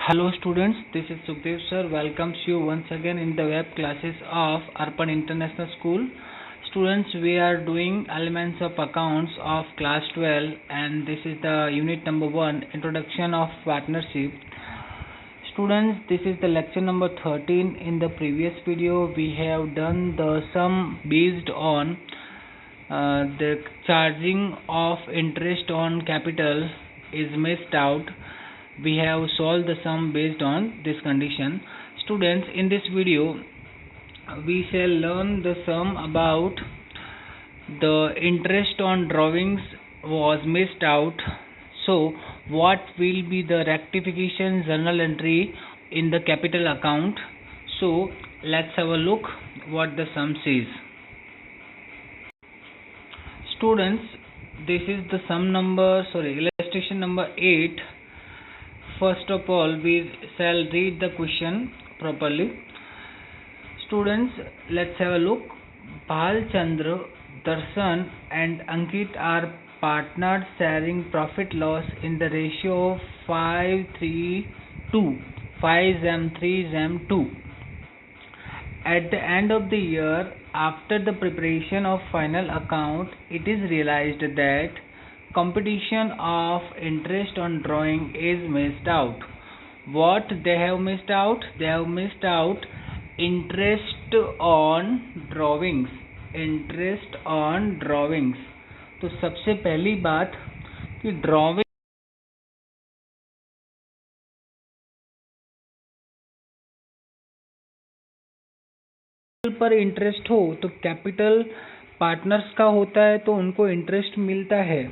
Hello students, this is Sukhdev sir. Welcomes you once again in the web classes of Arpan International School. Students, we are doing elements of accounts of class 12 and this is the unit number 1, introduction of partnership. Students, this is the lecture number 13. In the previous video, we have done the sum based on the charging of interest on capital is missed out. We have solved the sum based on this condition. Students, in this video we shall learn the sum about the interest on drawings was missed out. So what will be the rectification journal entry in the capital account? So let's have a look what the sum says. Students, this is the illustration number 8. First of all, we shall read the question properly. Students, let's have a look. Bhalchandra, Darshan and Ankit are partners sharing profit loss in the ratio of 5:3:2. 5:3:2. At the end of the year, after the preparation of final account, it is realized that competition of interest on drawing is missed out. What they have missed out? They have missed out interest on drawings. Interest on drawings. तो सबसे पहली बात कि drawing पर interest हो तो capital partners का होता है तो उनको इंटरेस्ट मिलता है,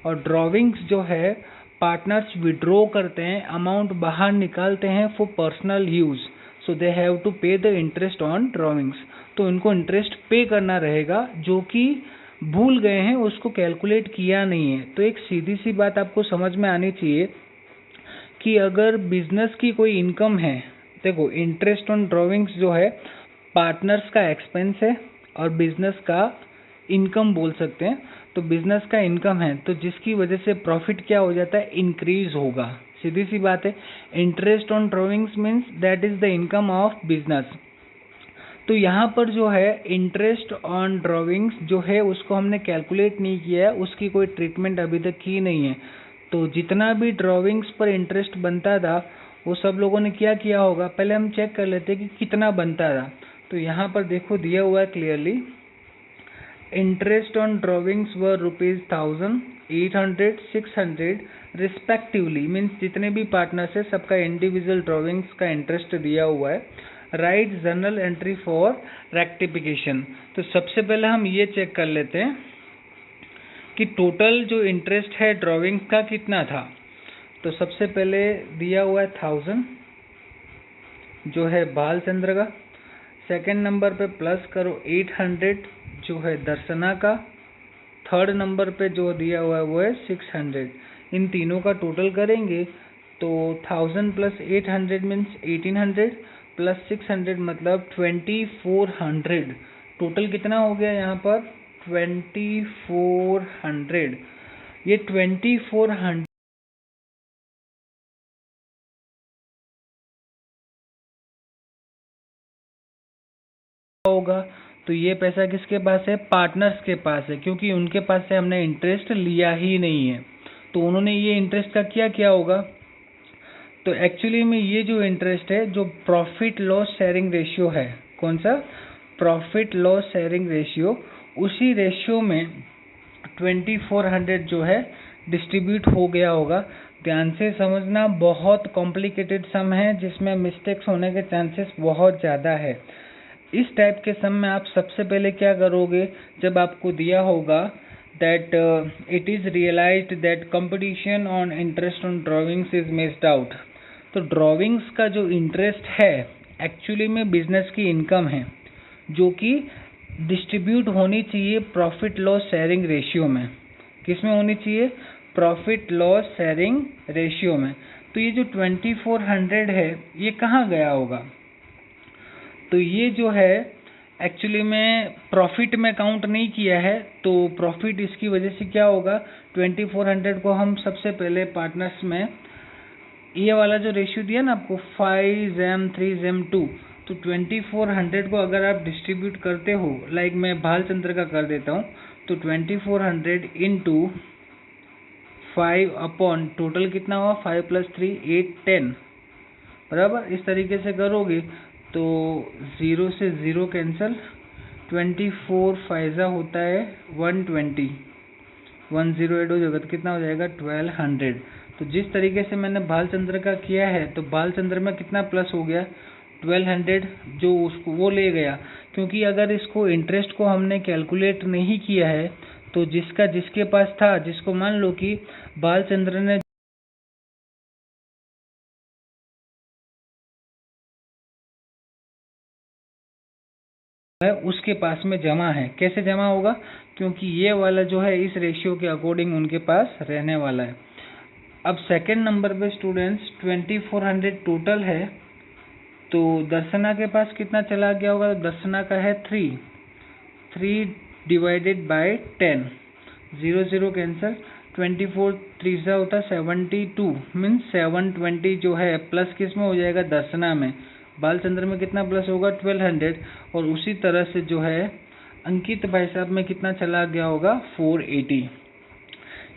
और ड्राविंग्स जो है पार्टनर्स विड्रॉ करते हैं, अमाउंट बाहर निकालते हैं for personal use, so they have to pay the interest on drawings. तो उनको इंटरेस्ट पे करना रहेगा, जो कि भूल गए हैं, उसको कैलकुलेट किया नहीं है. तो एक सीधी सी बात आपको समझ में आनी चाहिए कि अगर बिजनेस की कोई इनकम है, देखो इंटरेस्ट ऑन ड्राविंग्स जो है पार्टनर्स का एक्सपेंस है और बिजनेस का इनकम बोल सकते हैं. तो बिजनेस का इनकम है तो जिसकी वजह से प्रॉफिट क्या हो जाता है, इंक्रीज होगा. सीधी सी बात है. Interest on drawings means that is the income of business. तो यहाँ पर जो है इंटरेस्ट ऑन ड्राइंग्स जो है उसको हमने कैलकुलेट नहीं किया है, उसकी कोई ट्रीटमेंट अभी तक की नहीं है. तो जितना भी ड्राइंग्स पर इंटरेस्ट बनता था वो सब लोगों ने क्या किया होगा, पहले हम चेक कर लेते हैं कि कितना बनता था. तो यहाँ पर देखो दिया हुआ है clearly, interest on drawings were ₹1000, 800, 600 respectively. Means जितने भी पार्टनर्स है सबका इंडिविजुअल ड्राविंग्स का इंटरेस्ट दिया हुआ है. Right journal entry for rectification. तो सबसे पहले हम ये चेक कर लेते हैं कि टोटल जो इंटरेस्ट है ड्राविंग्स का कितना था. तो सबसे पहले दिया हुआ है 1000 जो है भालचंद्र का. सेकंड नंबर पे प्लस करो 800 जो है दर्शना का. थर्ड नंबर पे जो दिया हुआ है वो है 600. इन तीनों का टोटल करेंगे तो 1000 प्लस 800 मीन्स 1800 प्लस 600 मतलब 2400. टोटल कितना हो गया यहाँ पर 2400. ये 2400 होगा. तो ये पैसा किसके पास है, पार्टनर्स के पास है, क्योंकि उनके पास से हमने इंटरेस्ट लिया ही नहीं है. तो उन्होंने ये इंटरेस्ट का क्या किया होगा. तो एक्चुअली में ये जो इंटरेस्ट है जो प्रॉफिट लॉस शेयरिंग रेशियो है, कौन सा, प्रॉफिट लॉस शेयरिंग रेशियो, उसी रेशियो में 2400 जो है डिस्ट्रीब्यूट हो गया होगा. ध्यान से समझना, बहुत कॉम्प्लिकेटेड सम है जिसमें मिस्टेक्स होने के चांसेस बहुत ज़्यादा है. इस टाइप के सम में आप सबसे पहले क्या करोगे, जब आपको दिया होगा that it is realised that competition on interest on drawings is missed out. तो ड्राइंग्स का जो इंटरेस्ट है एक्चुअली में बिजनेस की इनकम है, जो कि डिस्ट्रीब्यूट होनी चाहिए प्रॉफिट लॉस शेयरिंग रेशियो में. किस में होनी चाहिए, प्रॉफिट लॉस शेयरिंग रेशियो में. तो ये जो 2400 है ये कहाँ गया होगा. तो ये जो है एक्चुअली में प्रॉफिट में काउंट नहीं किया है, तो प्रॉफिट इसकी वजह से क्या होगा, 2400 को हम सबसे पहले पार्टनर्स में ये वाला जो रेशियो दिया ना आपको 5:3:2, तो 2400 को अगर आप डिस्ट्रीब्यूट करते हो, लाइक मैं भालचंद्र का कर देता हूँ, तो 2400 इंटू 5 अपॉन टोटल कितना हुआ 5 + 3 8 10, बराबर। इस तरीके से करोगे तो 0 से 0 कैंसिल, 24 फाइजा होता है 120, 108 हो जाएगा तो कितना हो जाएगा 1200। तो जिस तरीके से मैंने भालचंद्र का किया है, तो भालचंद्र में कितना प्लस हो गया 1200, जो उसको वो ले गया। क्योंकि अगर इसको इंटरेस्ट को हमने कैलकुलेट नहीं किया है, तो जिसका जिसके पास था, जिसको मान लो कि भालचंद्र ने है उसके पास में जमा है। कैसे जमा होगा, क्योंकि ये वाला जो है इस रेशियो के अकॉर्डिंग उनके पास रहने वाला है। अब सेकंड नंबर पे स्टूडेंट्स 2400 टोटल है, तो दर्शना के पास कितना चला गया होगा, तो दर्शना का है 3 डिवाइडेड बाय 10, 0 0 कैंसिल, 24 3 होता है 72, मीन्स 720 जो है प्लस किस में हो जाएगा दर्शना में, बालचंद्र में कितना प्लस होगा 1200, और उसी तरह से जो है अंकित भाई साहब में कितना चला गया होगा 480।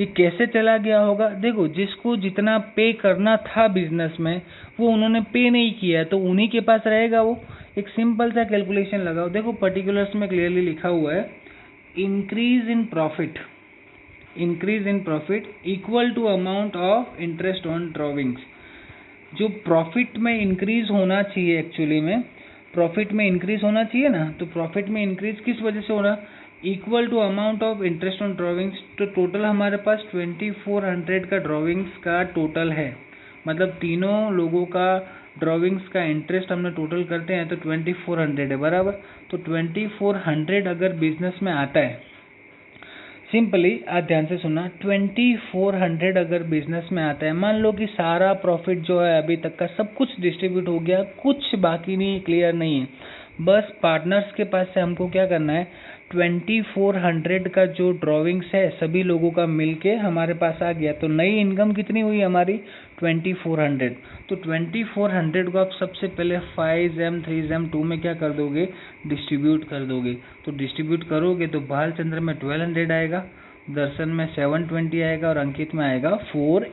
ये कैसे चला गया होगा, देखो जिसको जितना पे करना था बिजनेस में वो उन्होंने पे नहीं किया है, तो उन्हीं के पास रहेगा वो। एक सिंपल सा कैलकुलेशन लगाओ, देखो पर्टिकुलर्स में क्लियरली लिखा हुआ है increase in profit equal to amount of interest on drawings. जो प्रॉफिट में इंक्रीज होना चाहिए, एक्चुअली में प्रॉफिट में इंक्रीज होना चाहिए ना, तो प्रॉफिट में इंक्रीज किस वजह से हो रहा, equal to amount of interest on drawings. तो टोटल हमारे पास 2400 का ड्रॉविंग्स का टोटल है, मतलब तीनों लोगों का ड्रॉविंग्स का इंटरेस्ट हमने टोटल करते हैं तो 2400 है, बराबर। तो 2400 अगर बिजनेस में आता है, सिंपली आप ध्यान से सुनना, 2400 अगर बिजनेस में आता है, मान लो कि सारा प्रॉफिट जो है अभी तक का सब कुछ डिस्ट्रीब्यूट हो गया, कुछ बाकी नहीं, क्लियर नहीं है, बस पार्टनर्स के पास से हमको क्या करना है, 2400 का जो ड्रॉविंग्स है सभी लोगों का मिलके हमारे पास आ गया, तो नई इनकम कितनी हुई हमारी 2400। तो 2400 को आप सबसे पहले 5:3:2 में क्या कर दोगे, डिस्ट्रीब्यूट कर दोगे। तो डिस्ट्रीब्यूट करोगे तो भालचंद्र में 1200 आएगा, दर्शन में 720 आएगा, और अंकित में आएगा 4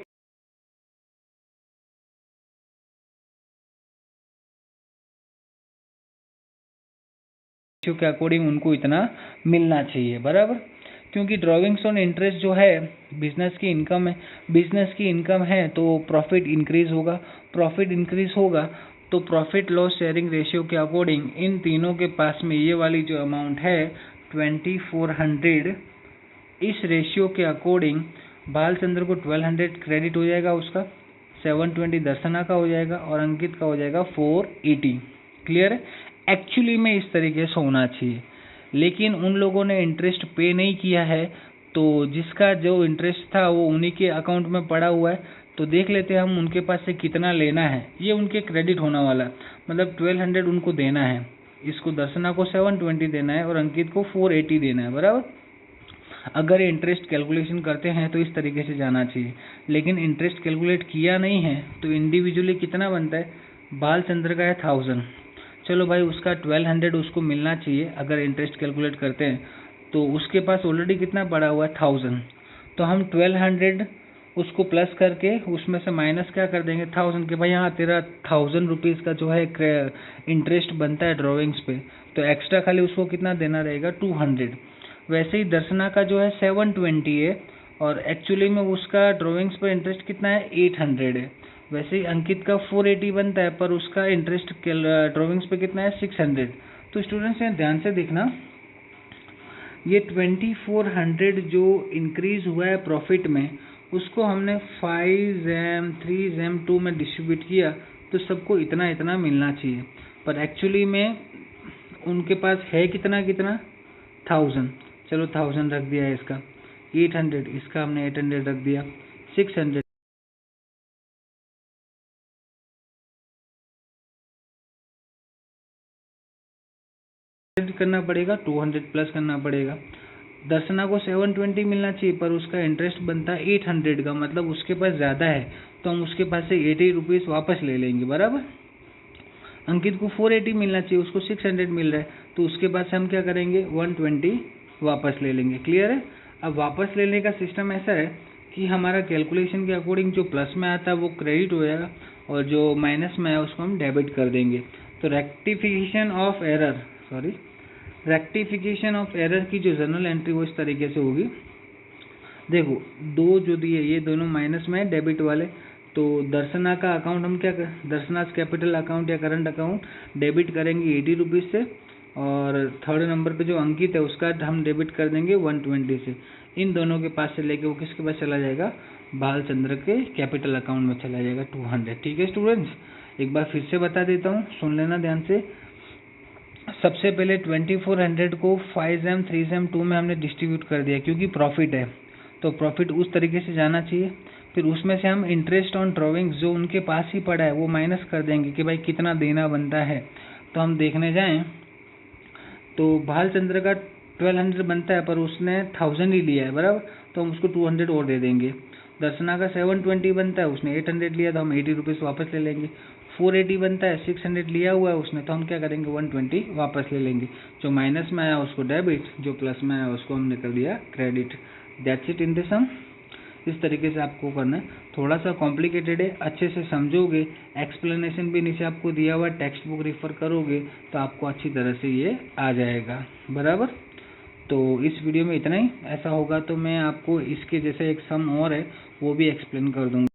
के अकॉर्डिंग उनको इतना मिलना चाहिए, बराबर। क्योंकि ड्रॉविंग्स ऑन इंटरेस्ट जो है बिजनेस की इनकम है, बिजनेस की इनकम है तो प्रॉफिट इंक्रीज होगा, प्रॉफिट इंक्रीज होगा तो प्रॉफिट लॉस शेयरिंग रेशियो के अकॉर्डिंग इन तीनों के पास में ये वाली जो अमाउंट है 2400, इस रेशियो के अकॉर्डिंग भालचंद्र को 1200 क्रेडिट हो जाएगा, उसका 720 दर्शना का हो जाएगा, और अंकित का हो जाएगा 480। क्लियर है, एक्चुअली में इस तरीके से होना चाहिए, लेकिन उन लोगों ने इंटरेस्ट पे नहीं किया है, तो जिसका जो इंटरेस्ट था वो उन्हीं के अकाउंट में पड़ा हुआ है। तो देख लेते हैं हम उनके पास से कितना लेना है, ये उनके क्रेडिट होने वाला है, मतलब 1200 उनको देना है, इसको दर्शना को 720 देना है, और अंकित को 480 देना है, बराबर। अगर इंटरेस्ट कैलकुलेशन करते हैं तो इस तरीके से जाना चाहिए, लेकिन इंटरेस्ट कैलकुलेट किया नहीं है तो इंडिविजुअली कितना बनता है, बालचंद्र का है 1000, चलो भाई उसका 1200 उसको मिलना चाहिए। अगर इंटरेस्ट कैलकुलेट करते हैं तो उसके पास ऑलरेडी कितना पड़ा हुआ है 1000, तो हम 1200 उसको प्लस करके उसमें से माइनस क्या कर देंगे 1000 के, भाई हाँ तेरा 1000 रुपीज़ का जो है इंटरेस्ट बनता है ड्रॉविंग्स पे, तो एक्स्ट्रा खाली उसको कितना देना रहेगा 200। वैसे ही दर्शना का जो है 720 है, और एक्चुअली में उसका ड्रॉविंग्स पर इंटरेस्ट कितना है 800 है। वैसे ही अंकित का 480 बनता है, पर उसका इंटरेस्ट ड्रॉविंग्स पे कितना है 600। तो स्टूडेंट्स यहाँ ध्यान से देखना, ये 2400 जो इंक्रीज हुआ है प्रॉफिट में, उसको हमने 5:3:2 में डिस्ट्रीब्यूट किया, तो सबको इतना इतना मिलना चाहिए, पर एक्चुअली में उनके पास है कितना कितना 1000, चलो 1000 रख दिया है, इसका 800, इसका हमने 800 रख दिया, 600 करना पड़ेगा, 200 प्लस करना पड़ेगा। दर्शना को 720 मिलना चाहिए पर उसका इंटरेस्ट बनता है 800 का, मतलब उसके पास ज़्यादा है, तो हम उसके पास से 80 रुपीज़ वापस ले लेंगे, बराबर। अंकित को 480 मिलना चाहिए, उसको 600 मिल रहा है, तो उसके पास से हम क्या करेंगे 120 वापस ले लेंगे। क्लियर है। अब वापस लेने का सिस्टम ऐसा है कि हमारा कैलकुलेशन के अकॉर्डिंग जो प्लस में आता है वो क्रेडिट हो जाएगा और जो माइनस में आया उसको हम डेबिट कर देंगे। तो रेक्टिफिकेशन ऑफ एरर की जो जर्नल एंट्री वो इस तरीके से होगी। देखो दो जो दिए ये दोनों माइनस में है डेबिट वाले, तो दर्शना का अकाउंट हम क्या कर, दर्शनाज कैपिटल अकाउंट या करंट अकाउंट डेबिट करेंगे 80 रुपीज़ से, और थर्ड नंबर पे जो अंकित है उसका हम डेबिट कर देंगे 120 से। इन दोनों के पास से लेके वो किसके पास चला जाएगा, भालचंद्र के कैपिटल अकाउंट में चला जाएगा 200। ठीक है स्टूडेंट्स, एक बार फिर से बता देता हूँ, सुन लेना ध्यान से। सबसे पहले 2400 को 5 सेम 3 सेम 2 में हमने डिस्ट्रीब्यूट कर दिया क्योंकि प्रॉफिट है, तो प्रॉफिट उस तरीके से जाना चाहिए। फिर उसमें से हम इंटरेस्ट ऑन ड्रॉविंग्स जो उनके पास ही पड़ा है वो माइनस कर देंगे कि भाई कितना देना बनता है। तो हम देखने जाएं तो भालचंद्र का 1200 बनता है पर उसने 1000 ही लिया है, बराबर, तो हम उसको 200 और दे देंगे। दर्शना का 720 बनता है, उसने 800 लिया, तो हम 80 रुपीज़ वापस ले लेंगे। 480 बनता है, 600 लिया हुआ है उसने, तो हम क्या करेंगे 120 वापस ले लेंगे। जो माइनस में आया उसको डेबिट, जो प्लस में आया उसको हमने कर दिया credit. That's it in the sum. इस तरीके से आपको करना है, थोड़ा सा कॉम्प्लिकेटेड है, अच्छे से समझोगे, एक्सप्लेनेशन भी नीचे आपको दिया हुआ है, टेक्स्ट बुक रेफर करोगे तो आपको अच्छी तरह से ये आ जाएगा, बराबर। तो इस वीडियो में इतना ही, ऐसा होगा तो मैं आपको इसके जैसे एक सम और है वो भी एक्सप्लेन कर दूँगा।